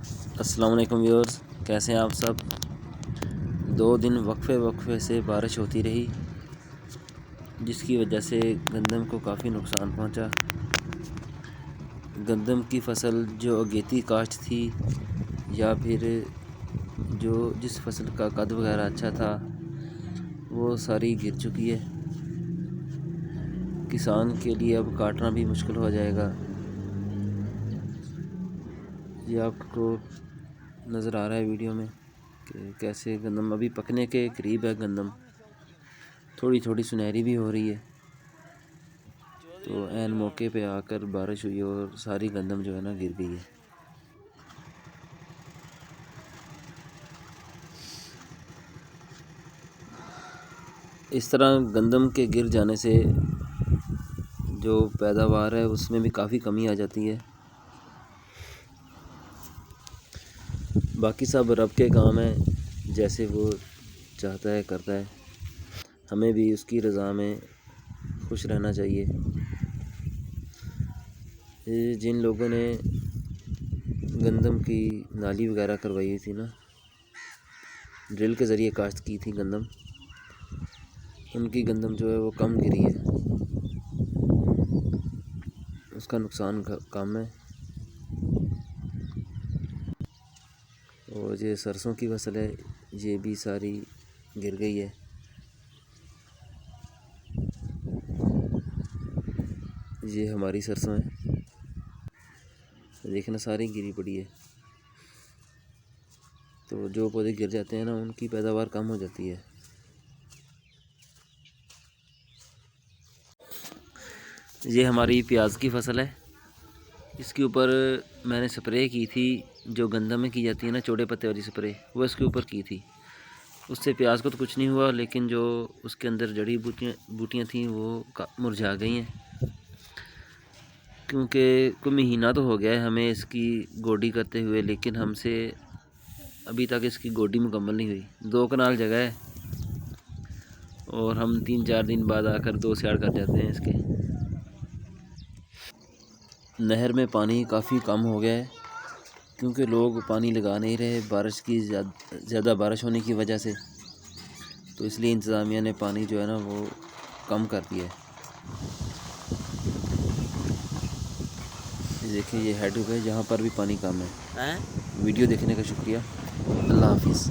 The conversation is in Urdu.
السلام علیکم ویورز، کیسے ہیں آپ سب؟ 2 دن وقفے سے بارش ہوتی رہی، جس کی وجہ سے گندم کو کافی نقصان پہنچا۔ گندم کی فصل جو اگیتی کاشت تھی یا پھر جس فصل کا قد وغیرہ اچھا تھا وہ ساری گر چکی ہے۔ کسان کے لیے اب کاٹنا بھی مشکل ہو جائے گا۔ یہ آپ کو نظر آ رہا ہے ویڈیو میں کہ کیسے گندم ابھی پکنے کے قریب ہے۔ گندم تھوڑی تھوڑی سنہری بھی ہو رہی ہے، تو عین موقع پہ آ کر بارش ہوئی اور ساری گندم جو ہے نا گر گئی ہے۔ اس طرح گندم کے گر جانے سے جو پیداوار ہے اس میں بھی کافی کمی آ جاتی ہے۔ باقی سب رب کے کام ہیں، جیسے وہ چاہتا ہے کرتا ہے، ہمیں بھی اس کی رضا میں خوش رہنا چاہیے۔ جن لوگوں نے گندم کی نالی وغیرہ کروائی ہوئی تھی نا، ڈرل کے ذریعے کاشت کی تھی گندم، ان کی گندم جو ہے وہ کم گری ہے، اس کا نقصان کم ہے۔ اور یہ سرسوں کی فصل ہے، یہ بھی ساری گر گئی ہے۔ یہ ہماری سرسوں ہے، دیکھنا ساری گری پڑی ہے۔ تو جو پودے گر جاتے ہیں نا ان کی پیداوار کم ہو جاتی ہے۔ یہ ہماری پیاز کی فصل ہے، اس کے اوپر میں نے سپرے کی تھی، جو گندم میں کی جاتی ہے نا چوڑے پتے والی سپرے، وہ اس کے اوپر کی تھی۔ اس سے پیاز کو تو کچھ نہیں ہوا، لیکن جو اس کے اندر جڑی بوٹیاں تھیں وہ مرجھا گئی ہیں، کیونکہ کوئی مہینہ تو ہو گیا ہے ہمیں اس کی گوڈی کرتے ہوئے، لیکن ہم سے ابھی تک اس کی گوڈی مکمل نہیں ہوئی۔ 2 کنال جگہ ہے اور ہم 3-4 دن بعد آ کر 2 سیاڑ کر جاتے ہیں اس کے۔ نہر میں پانی کافی کم ہو گیا ہے، کیونکہ لوگ پانی لگا نہیں رہے بارش کی زیادہ بارش ہونے کی وجہ سے، تو اس لیے انتظامیہ نے پانی جو ہے نا وہ کم کر دیا ہے۔ دیکھیں یہ ہیڈ ہے جہاں پر بھی پانی کم ہے۔ ویڈیو دیکھنے کا شکریہ، اللہ حافظ۔